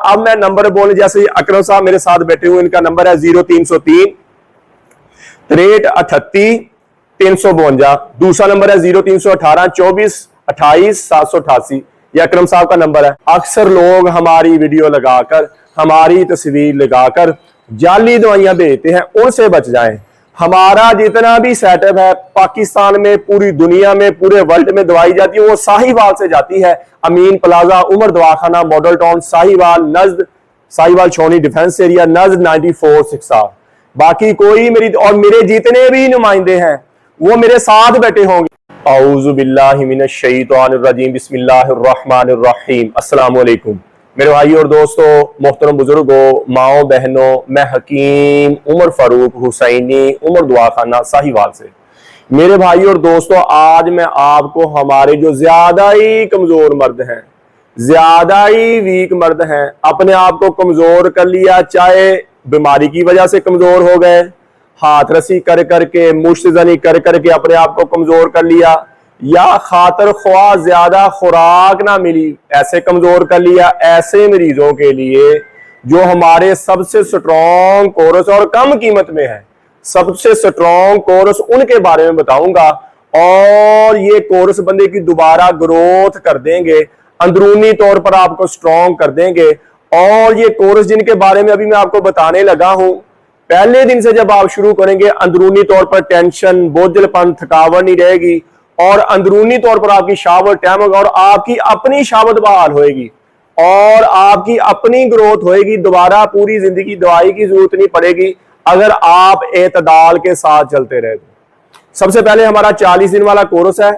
अब मैं नंबर बोलने, जैसे अकरम साहब मेरे साथ बैठे हुए, इनका नंबर है 0303 63 352। दूसरा नंबर है 0318 24 28 788। ये अकरम साहब का नंबर है। अक्सर लोग हमारी वीडियो लगाकर, हमारी तस्वीर लगाकर जाली दवाइयां भेजते हैं, उनसे बच जाएं। हमारा जितना भी सेटअप है पाकिस्तान में, पूरी दुनिया में, पूरे वर्ल्ड में दवाई जाती है वो साहिवाल से जाती है। अमीन प्लाजा, उमर दवाखाना, मॉडल टाउन, साहिवाल, नज्द, साहिवाल छोनी डिफेंस एरिया, नज्द 9467। बाकी कोई मेरे जितने भी नुमाइंदे हैं वो मेरे साथ बैठे होंगे। औज़ु बिल्लाहि मिनश शैतानिर रजीम, बिस्मिल्लाहिर रहमानिर रहीम। अस्सलामु अलैकुम मेरे भाई और दोस्तों, मोहतरम बुजुर्गों, माओ बहनों, मैं हकीम उमर फारूक हुसैनी, उमर दवाखाना साहिवाल से। मेरे भाई और दोस्तों, आज मैं आपको हमारे जो ज्यादा ही कमजोर मर्द हैं, ज्यादा ही वीक मर्द हैं, अपने आप को कमजोर कर लिया, चाहे बीमारी की वजह से कमजोर हो गए, हाथ रसी कर करके, मुश्तजनी कर करके अपने आप को कमजोर कर लिया, या खातर ख्वाह ज्यादा खुराक ना मिली ऐसे कमजोर कर लिया। ऐसे मरीजों के लिए जो हमारे सबसे स्ट्रॉन्ग कोर्स और कम कीमत में है, सबसे स्ट्रॉन्ग कोर्स उनके बारे में बताऊंगा। और ये कोर्स बंदे की दोबारा ग्रोथ कर देंगे, अंदरूनी तौर पर आपको स्ट्रॉन्ग कर देंगे। और ये कोर्स जिनके बारे में अभी मैं आपको बताने लगा हूं, पहले दिन से जब आप शुरू करेंगे, अंदरूनी तौर पर टेंशन, बोझलपन, थकावट नहीं रहेगी, और अंदरूनी तौर पर आपकी शावत टाइम होगा, और आपकी अपनी शावत बहाल होएगी, और आपकी अपनी ग्रोथ होएगी। दोबारा पूरी जिंदगी दवाई की जरूरत नहीं पड़ेगी अगर आप एतदाल के साथ चलते रहे। सबसे पहले हमारा 40 दिन वाला कोर्स है,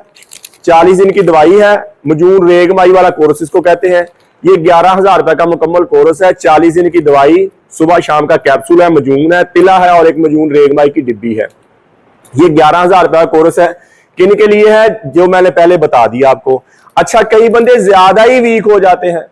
40 दिन की दवाई है, मजून रेगमाई वाला कोर्स इसको कहते हैं। ये 11,000 रुपए का मुकम्मल कोर्स है। 40 दिन की दवाई, सुबह शाम का कैप्सूल है, मजून है, तिला है, और एक मजून रेगमाई की डिब्बी है। ये 11,000 रुपए का कोर्स है। किन के लिए है, जो मैंने पहले बता दिया आपको। अच्छा, कई बंदे ज्यादा ही वीक हो जाते हैं,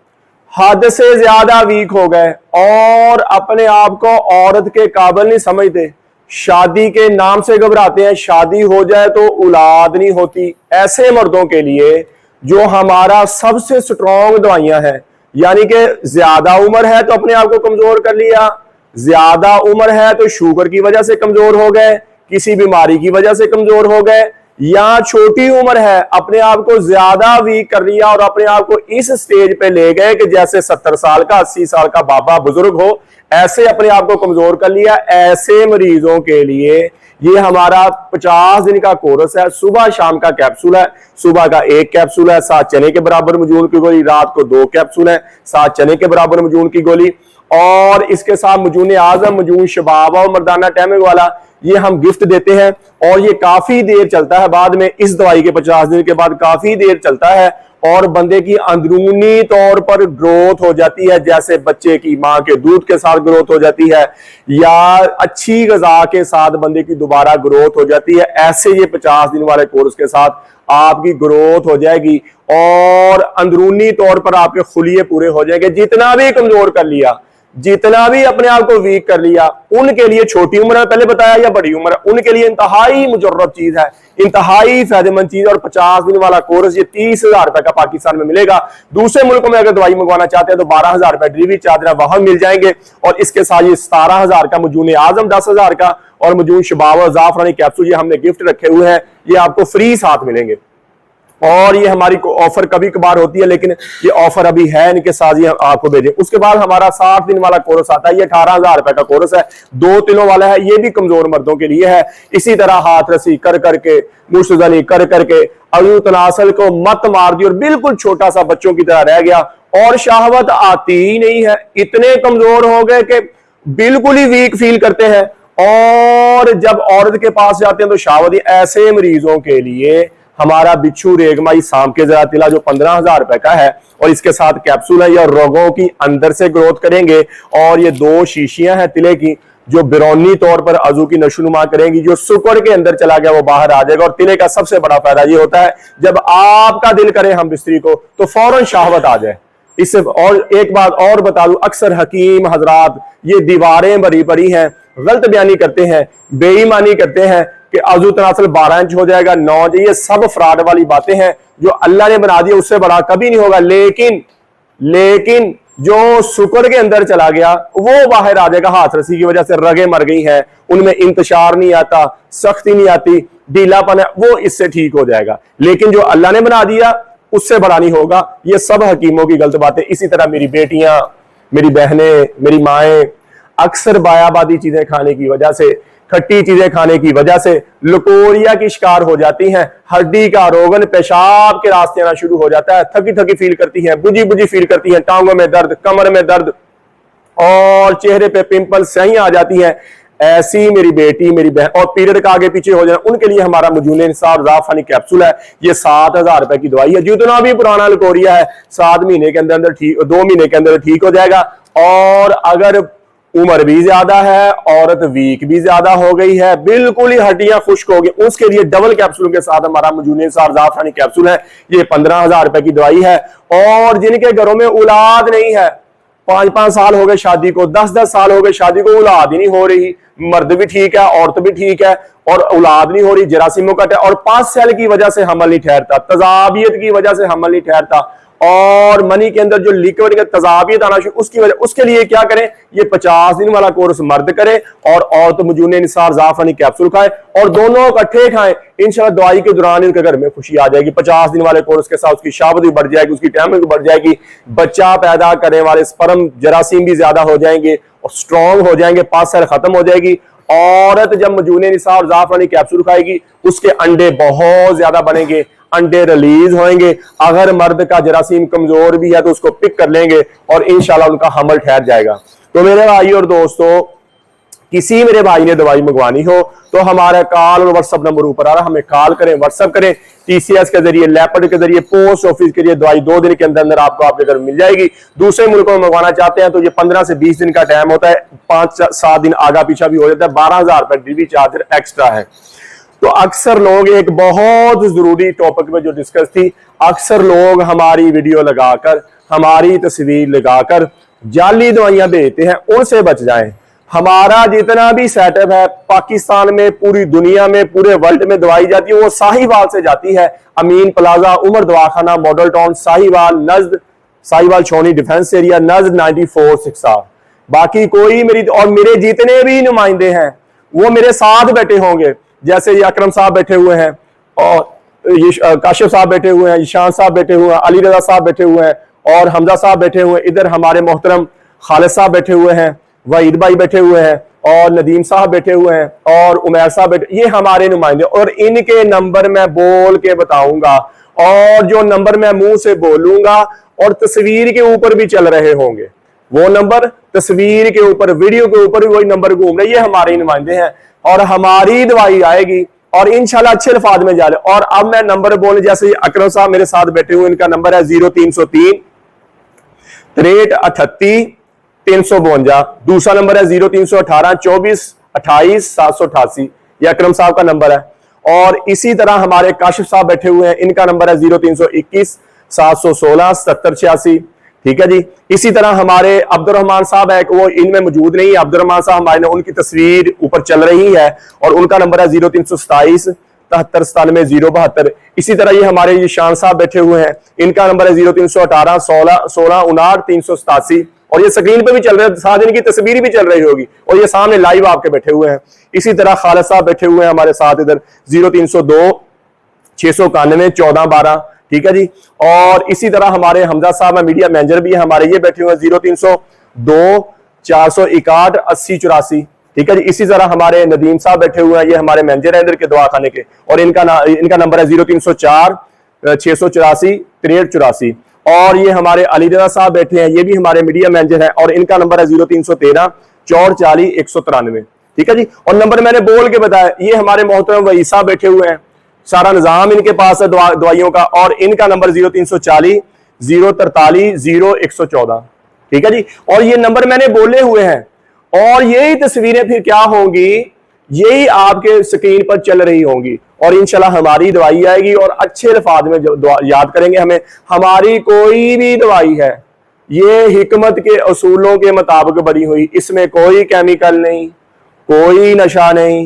हद से ज्यादा वीक हो गए, और अपने आप को औरत के काबिल नहीं समझते, शादी के नाम से घबराते हैं, शादी हो जाए तो औलाद नहीं होती। ऐसे मर्दों के लिए जो हमारा सबसे स्ट्रॉन्ग दवाइयां हैं, यानी कि ज्यादा उम्र है तो अपने आप को कमजोर कर लिया, ज्यादा उम्र है तो शुगर की वजह से कमजोर हो गए, किसी बीमारी की वजह से कमजोर हो गए, या छोटी उम्र है अपने आप को ज्यादा वीक कर लिया और अपने आप को इस स्टेज पे ले गए कि जैसे 70 साल का, 80 साल का बाबा बुजुर्ग हो, ऐसे अपने आप को कमजोर कर लिया। ऐसे मरीजों के लिए ये हमारा 50 दिन का कोर्स है। सुबह शाम का कैप्सूल है, सुबह का 1 कैप्सूल है, 7 चने के बराबर मजून की गोली, रात को 2 कैप्सूल है, 7 चने के बराबर मजून की गोली, और इसके साथ मजून आजम, मजून शबाब और मर्दाना टैमिंग वाला ये हम गिफ्ट देते हैं। और ये काफी देर चलता है, बाद में इस दवाई के 50 दिन के बाद काफी देर चलता है, और बंदे की अंदरूनी तौर पर ग्रोथ हो जाती है, जैसे बच्चे की मां के दूध के साथ ग्रोथ हो जाती है, या अच्छी ग़िज़ा के साथ बंदे की दोबारा ग्रोथ हो जाती है। ऐसे ये 50 दिन वाले कोर्स के साथ आपकी ग्रोथ हो जाएगी, और अंदरूनी तौर पर आपके खुलिये पूरे हो जाएंगे। जितना भी कमजोर कर लिया, जितना भी अपने आप को वीक कर लिया, उनके लिए छोटी उम्र में पहले बताया या बड़ी उम्र, उनके लिए इंतहाई मुजर्रब चीज है, इंतहाई फायदेमंद चीज। और 50 दिन वाला कोर्स ये 30,000 रुपए का पाकिस्तान में मिलेगा। दूसरे मुल्कों में अगर दवाई मंगवाना चाहते हैं तो 12,000 रुपए डिलीवरी चार्ज वहां मिल जाएंगे। और इसके साथ ये 17,000 का मजून आजम, 10,000 का, और मजून शबाब और जाफरानी कैप्सूल ये हमने गिफ्ट रखे हुए हैं, ये आपको फ्री साथ मिलेंगे। और ये हमारी ऑफर कभी कभार होती है, लेकिन ये ऑफर अभी है, इनके साथ ये आपको भेजें। उसके बाद हमारा 60 दिन वाला कोर्स आता है, ये 18,000 रुपए का कोर्स है, 2 तिलों वाला है, ये भी कमजोर मर्दों के लिए है। इसी तरह हाथ रसी कर करके, मुश्तजनी कर करके, अयू तनासल को मत मार दी और बिल्कुल छोटा सा बच्चों की तरह रह गया, और शाहवत आती ही नहीं है, इतने कमजोर हो गए कि बिल्कुल ही वीक फील करते हैं, और जब औरत के पास जाते हैं तो शाहवत ही। ऐसे मरीजों के लिए हमारा बिच्छू रेगमाई सांप के जरा तिला जो 15,000 रुपए का है, और इसके साथ कैप्सूल है, या रोगों की अंदर से ग्रोथ करेंगे। और ये 2 शीशियां हैं तिले की, जो बिरौनी तौर पर अजू की नशोनुमा करेंगी, जो सुकर के अंदर चला गया वो बाहर आ जाएगा। और तिले का सबसे बड़ा फायदा ये होता है, जब आपका दिल करे हम बिस्तरी को तो फौरन शाहवत आ जाए। इससे और एक बात और बता दूं, अक्सर हकीम हजरात ये दीवारें भरी पड़ी हैं, गलत बयानी करते हैं, बेईमानी करते हैं कि अजू तनासल 12 इंच हो जाएगा, 9 इंच, ये सब फ्रॉड वाली बातें हैं जो अल्लाह ने बना दी, उससे बड़ा कभी नहीं होगा। लेकिन जो शुक्र के अंदर चला गया वो बाहर आ जाएगा। हाथ रस्सी की वजह से रगें मर गई हैं, उनमें इंतशार नहीं आता, सख्ती नहीं आती, ढीलापन है, वो इससे ठीक हो जाएगा। लेकिन जो अल्लाह ने बना दिया उससे बड़ा नहीं होगा। ये सब हकीमों की गलत बातें। इसी तरह मेरी बेटियां, मेरी बहनें, मेरी माएं अक्सर बायाबादी चीजें खाने की वजह से, खट्टी चीजें खाने की वजह से लकोरिया की शिकार हो जाती हैं। हड्डी का रोगन, पेशाब के रास्ते आना शुरू हो जाता है, थकी थकी फील करती हैं, बुझी बुझी फील करती हैं, टांगों में दर्द, कमर में दर्द और चेहरे पे पिंपल सही आ जाती हैं। ऐसी मेरी बेटी, मेरी बहन, और पीरियड का आगे पीछे हो जाए, उनके लिए हमारा मजूने निसाब ज़ाफ़रानी कैप्सूल है। ये 7,000 रुपए की दवाई है। जितना भी पुराना लकोरिया है 7 महीने के अंदर ठीक, 2 महीने के अंदर ठीक हो जाएगा। और अगर उम्र भी ज्यादा है, औरत वीक भी ज्यादा हो गई है, बिल्कुल ही हड्डियां खुश्क हो गई, उसके लिए डबल कैप्सूल के साथ हमारा मजूने निसाब ज़ाफ़रानी कैप्सूल है। ये 15,000 रुपए की दवाई है। और जिनके घरों में औलाद नहीं है, 5-5 साल हो गए शादी को, 10-10 साल हो गए शादी को, औलाद ही नहीं हो रही, मर्द भी ठीक है, औरत भी ठीक है, और औलाद नहीं हो रही, जरासीमों का है, और 5 सेल की वजह से हमल नहीं ठहरता, तजाबियत की वजह से हमल नहीं ठहरता, और मनी के अंदर जो लिक्विड का तजाबियत आना शुरू, उसकी वजह, उसके लिए क्या करें? ये 50 दिन वाला कोर्स मर्द करे और औरत मजूने निसार ज़ाफ़रानी कैप्सूल खाए, और दोनों इकट्ठे खाएं। इंशाल्लाह दवाई के दौरान इनके घर में खुशी आ जाएगी। 50 दिन वाले कोर्स के साथ उसकी शाबत भी बढ़ जाएगी, उसकी टाइमिंग भी बढ़ जाएगी, बच्चा पैदा करने वाले स्पर्म जरासीम भी ज्यादा हो जाएंगे और स्ट्रॉन्ग हो जाएंगे, 5 साल खत्म हो जाएगी। औरत जब मजूने निसार ज़ाफ़रानी कैप्सूल खाएगी उसके अंडे बहुत ज्यादा बनेंगे, अंडे रिलीज होंगे। अगर मर्द का जरासीम कमजोर भी है तो उसको पिक कर लेंगे और इंशाल्लाह उनका हमल ठहर जाएगा। तो मेरे भाई और दोस्तों, किसी मेरे भाई ने दवाई मंगवानी हो तो हमारा कॉल और व्हाट्सएप नंबर ऊपर आ रहा है, हमें कॉल करें, व्हाट्सएप करें। टीसीएस के जरिए, लेपर्ड के जरिए, पोस्ट ऑफिस के जरिए दवाई 2 दिन के अंदर अंदर आपको आपके घर मिल जाएगी। दूसरे मुल्कों में मंगवाना चाहते हैं तो ये 15 से 20 दिन का टाइम होता है, 5-7 दिन आगा पीछा भी हो जाता है। 12,000 रुपए डिलीवरी चार्ज एक्स्ट्रा है। तो अक्सर लोग, एक बहुत जरूरी टॉपिक में जो डिस्कस थी, अक्सर लोग हमारी वीडियो लगाकर, हमारी तस्वीर लगाकर जाली दवाइयां भेजते हैं, उनसे बच जाएं। हमारा जितना भी सेटअप है पाकिस्तान में, पूरी दुनिया में, पूरे वर्ल्ड में दवाई जाती है वो साहिवाल से जाती है। अमीन प्लाजा, उमर दवाखाना, मॉडल टाउन, साहिवाल, नज्द, साहिवाल छोनी डिफेंस एरिया, नज्द 94-6R। बाकी कोई मेरी, और मेरे जितने भी नुमाइंदे हैं वो मेरे साथ बैठे होंगे, जैसे ये अकरम साहब बैठे हुए हैं, और ये काशिफ साहब बैठे हुए हैं, ईशान साहब बैठे हुए हैं, अली रजा साहब बैठे हुए हैं, और हमजा साहब बैठे हुए हैं, इधर हमारे मोहतरम खालिद साहब बैठे हुए हैं, वहीद भाई बैठे हुए हैं, और नदीम साहब बैठे हुए हैं, और उमैर साहब बैठे, ये हमारे नुमाइंदे। और इनके नंबर मैं बोल के बताऊंगा, और जो नंबर मैं मुंह से बोलूंगा और तस्वीर के ऊपर भी चल रहे होंगे, वो नंबर तस्वीर के ऊपर, वीडियो के ऊपर भी वही नंबर घूम रहे, ये हमारे नुमाइंदे हैं। और हमारी दवाई आएगी और इंशाल्लाह अच्छे अल्फाज में जा रहे। और अब मैं नंबर बोलने, जैसे अकरम साहब मेरे साथ बैठे हुए, इनका नंबर है 0303 6338 352। दूसरा नंबर है 0318 24 28 788। यह अकरम साहब का नंबर है। और इसी तरह हमारे काशिफ साहब बैठे हुए हैं, इनका नंबर है 0321 716 7086। ठीक है जी। इसी तरह हमारे अब्दुर्रहमान साहब है, वो इनमें मौजूद नहीं है, अब्दुर्रहमान साहब हमारे ने, उनकी तस्वीर ऊपर चल रही है, और उनका नंबर है 0327 73 072। इसी तरह ये हमारे ये शान साहब बैठे हुए हैं, इनका नंबर है 0318 16 59 387। और ये स्क्रीन पे भी चल रहे हैं, साथ इनकी तस्वीर भी चल रही होगी, और ये सामने लाइव आपके बैठे हुए हैं। इसी तरह खालिद साहब बैठे हुए हैं हमारे साथ इधर 0302 691 1412। ठीक है जी। और इसी तरह हमारे हमजा साहब मीडिया मैनेजर भी है हमारे, ये बैठे हुए हैं 0302 461 8084। ठीक है जी। इसी तरह हमारे नदीम साहब बैठे हुए हैं, ये हमारे मैनेजर है इधर के दवाखाने के, और इनका नंबर है 0304 684 6384। और ये हमारे अली रजा साहब बैठे हैं, ये भी हमारे मीडिया मैनेजर हैं, और इनका नंबर है 0313 440 193। ठीक है जी। और नंबर मैंने बोल के बताया, ये हमारे मोहतरम वही साहब बैठे हुए हैं, सारा निजाम इनके पास है दवाइयों का, और इनका नंबर 0340 043 0114। ठीक है जी। और ये नंबर मैंने बोले हुए हैं, और यही तस्वीरें फिर क्या होंगी, यही आपके स्क्रीन पर चल रही होंगी, और इंशाल्लाह हमारी दवाई आएगी, और अच्छे अल्फाज में याद करेंगे हमें। हमारी कोई भी दवाई है ये हिकमत के असूलों के मुताबिक बनी हुई, इसमें कोई केमिकल नहीं, कोई नशा नहीं,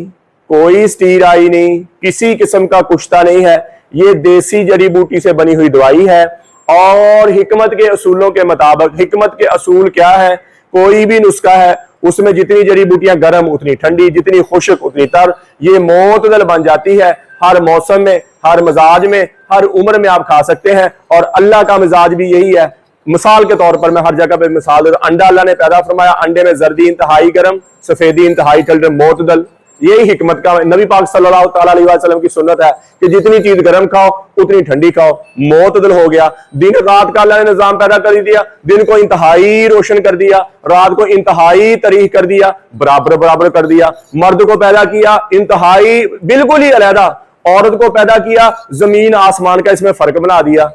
कोई स्टीराई नहीं, किसी किस्म का कुश्ता नहीं है। ये देसी जड़ी बूटी से बनी हुई दवाई है, और हिकमत के असूलों के मुताबिक, हिकमत के असूल क्या है, कोई भी नुस्खा है उसमें जितनी जड़ी बूटियां गर्म उतनी ठंडी, जितनी खुश्क उतनी तर, ये मोतदल बन जाती है। हर मौसम में, हर मिजाज में, हर उम्र में आप खा सकते हैं। और अल्लाह का मिजाज भी यही है। मिसाल के तौर पर मैं हर जगह पे मिसाल दे, अंडा अल्लाह ने पैदा फरमाया, अंडे में जर्दी इंतहाई गर्म, सफेदी इंतहाई ठंडे, मोतदल। यही हिकमत का नबी पाक सल्लल्लाहु अलैहि वसल्लम की सुन्नत है कि जितनी चीज गर्म खाओ उतनी ठंडी खाओ, मोतदल हो गया। दिन रात का अल्लाह ने निजाम पैदा कर दिया, दिन को इंतहाई रोशन कर दिया, रात को इंतहाई तरीक कर दिया, बराबर बराबर कर दिया। मर्द को पैदा किया इंतहाई बिल्कुल ही अलहदा, औरत को पैदा किया जमीन आसमान का इसमें फर्क बना दिया।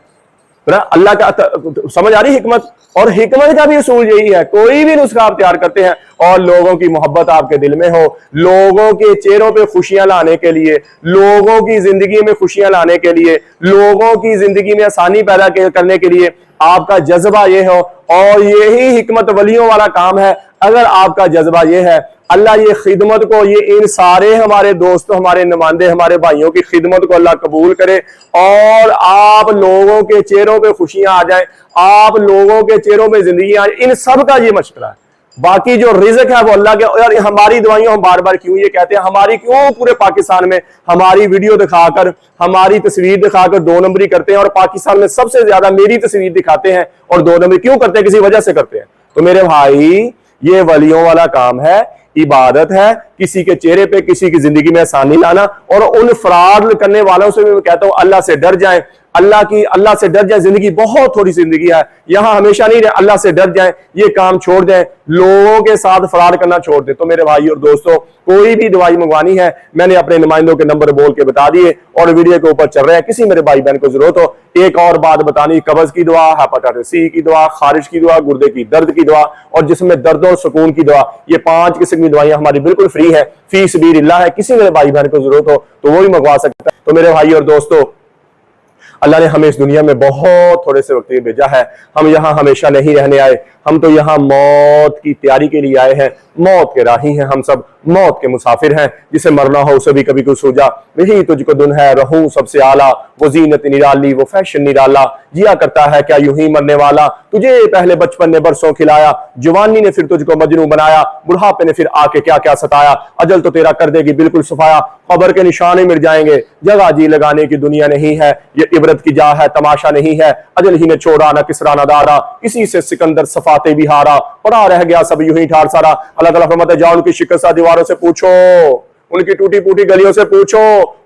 अल्लाह का समझ आ रही हिकमत। और हिकमत का भी असूल यही है, कोई भी नुस्खा आप तैयार करते हैं और लोगों की मोहब्बत आपके दिल में हो, लोगों के चेहरों पे खुशियां लाने के लिए, लोगों की जिंदगी में खुशियां लाने के लिए, लोगों की जिंदगी में आसानी पैदा करने के लिए आपका जज्बा ये हो, और यही हिकमत वलियों वाला काम है। अगर आपका जज्बा ये है, अल्लाह ये खिदमत को, ये इन सारे हमारे दोस्तों, हमारे नुमाइंदे, हमारे भाइयों की खिदमत को अल्लाह कबूल करे और आप लोगों के चेहरों पे खुशियां आ जाए, आप लोगों के चेहरों में जिंदगी आ जाए। इन सब का ये मशवरा है। बाकी जो रिज़्क है वो अल्लाह के। और हमारी दवाइयों, हम बार बार क्यों ये कहते हैं, हमारी क्यों पूरे पाकिस्तान में हमारी वीडियो दिखाकर, हमारी तस्वीर दिखाकर 2 नंबरी करते हैं, और पाकिस्तान में सबसे ज्यादा मेरी तस्वीर दिखाते हैं और 2 नंबरी क्यों करते हैं, किसी वजह से करते हैं। तो मेरे भाई ये वलियों वाला काम है, इबादत है, किसी के चेहरे पे किसी की जिंदगी में आसानी लाना। और उन फ्रॉड करने वालों से भी मैं कहता हूं अल्लाह से डर जाएं, अल्लाह से डर जाए। जिंदगी बहुत थोड़ी जिंदगी है, यहां हमेशा नहीं रहे, अल्लाह से डर जाए, ये काम छोड़ दें, लोगों के साथ फ्रॉड करना छोड़ दें। तो मेरे भाई और दोस्तों, कोई भी दवाई मंगवानी है, मैंने अपने नुमाइंदों के नंबर बोल के बता दिए और वीडियो के ऊपर चल रहे हैं। किसी मेरे भाई बहन को जरूरत हो, एक और बात बतानी, कब्ज की दवा, हेपेटाइटिस सी की दवा, खारिज की दवा, गुर्दे की दर्द की दवा और जिसमें दर्द और सुकून की दवा, ये 5 किस्म की दवाइयां हमारी बिल्कुल फ्री है, फी सबीलिल्लाह है। किसी मेरे भाई बहन को जरूरत हो तो वो भी मंगवा सकता है। तो मेरे भाई और दोस्तों, अल्लाह ने हमें इस दुनिया में बहुत थोड़े से वक्त में भेजा है। हम यहाँ हमेशा नहीं रहने आए, हम तो यहाँ मौत की तैयारी के लिए आए हैं। मौत के राही हैं हम सब, मौत के मुसाफिर हैं। जिसे मरना हो उसे भी कभी कुछ सोचा, वही तुझको दुन है, रहूं सबसे आला, वो जीनत निराली, वो फैशन निराला, जिया करता है क्या यूं ही मरने वाला, तुझे पहले बचपन ने बरसों खिलाया, जवानी ने फिर तुझको मजनू बनाया, बुढ़ापे ने फिर आके क्या क्या सताया, अजल तो तेरा कर देगी बिल्कुल सफाया, खबर के निशाने मिट जाएंगे, जगह जी लगाने की दुनिया नहीं है, ये इबरत की जा है तमाशा नहीं है, अजल ही ने छोड़ा ना किसरा ना दारा, इसी से सिकंदर सफाते भी हारा, पड़ा रह गया सब यूं ही ठार सारा। अल्लाह ताला फरमाता है, जाओ उनकी शिकस्त दीवारों से पूछो, उनकी टूटी फूटी गलियों से पूछो,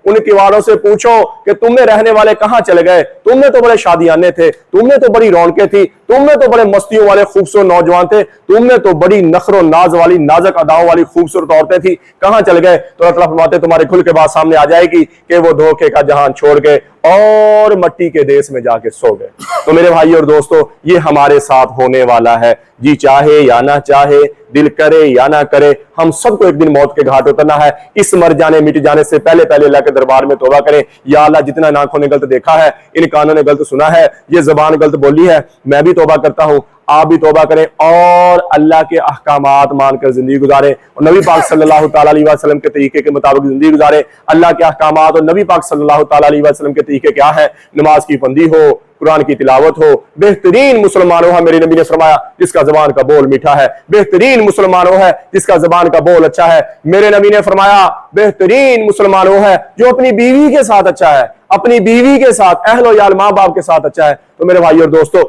उन किवाड़ों से पूछो कि तुम में रहने वाले कहां चले गए। तुम में तो बड़े शादियाने थे, तुम में तो बड़ी रौनकें थी, तुम में तो बड़े मस्तियों वाले खूबसूरत नौजवान थे, तुम में तो बड़ी नखरो नाज वाली नाजक अदाओं वाली खूबसूरत औरतें थी, कहां चल गए। तो अल्लाह फरमाते तुम्हारे खुल के बाद सामने आ जाएगी कि वो धोखे का जहान छोड़ के और मट्टी के देश में जाके सो गए। तो मेरे भाई और दोस्तों, ये हमारे साथ होने वाला है, जी चाहे या ना चाहे, दिल करे या ना करे, हम सबको एक दिन मौत के घाट उतरना है। इस मर जाने मिट जाने से पहले पहले अल्लाह के दरबार में तौबा करें। या अल्लाह, जितना इन आंखों ने गलत देखा है, इन कानों ने गलत सुना है, ये जबान गलत बोली है, मैं भी तौबा करता हूं, आप भी तौबा करें और अल्लाह के अहकामात मानकर जिंदगी गुजारें और नबी पाक सल्लल्लाहु ताला अलैहि वसल्लम के तरीके के मुताबिक जिंदगी गुजारें। अल्लाह के अहकामात और नबी पाक सल्लल्लाहु ताला अलैहि वसल्लम के तरीके क्या है? नमाज की बंदी हो, कुरान की तिलावत हो, बेहतरीन मुसलमान हो है, मेरे नबी ने फरमाया, जिसका जबान का बोल मीठा है। बेहतरीन मुसलमान हो है जिसका जबान का बोल अच्छा है। मेरे नबी ने फरमाया, बेहतरीन मुसलमान हो है जो अपनी बीवी के साथ अच्छा है, अपनी बीवी के साथ, अहलो याल माँ बाप के साथ अच्छा है। तो मेरे भाई और दोस्तों,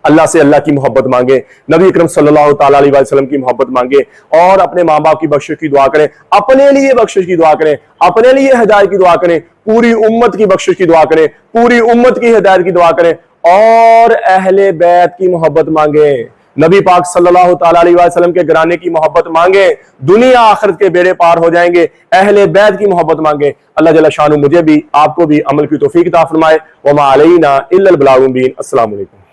अल्लाह से अल्लाह की मोहब्बत मांगे, नबी अकरम सल्लल्लाहु ताला अलैहि वसल्लम की मोहब्बत मांगे और अपने माँ बाप की बख्शिश की दुआ करें, अपने लिए बख्शिश की दुआ करें, अपने लिए हिदायत की दुआ करें, पूरी उम्मत की बख्शिश की दुआ करें, पूरी उम्मत की हिदायत की दुआ करें और अहले बैत की मोहब्बत मांगे, नबी पाक सल्लल्लाहु ताला अलैहि वसल्लम के घराने की मोहब्बत मांगे, दुनिया आखिरत के बेड़े पार हो जाएंगे। अहले बैत की मोहब्बत मांगे। अल्लाह जल्ल शानु मुझे भी आपको भी अमल की तौफीक अता फरमाए। वमा अलैना इल्लल बलागुल मुबीन। अस्सलाम वालेकुम।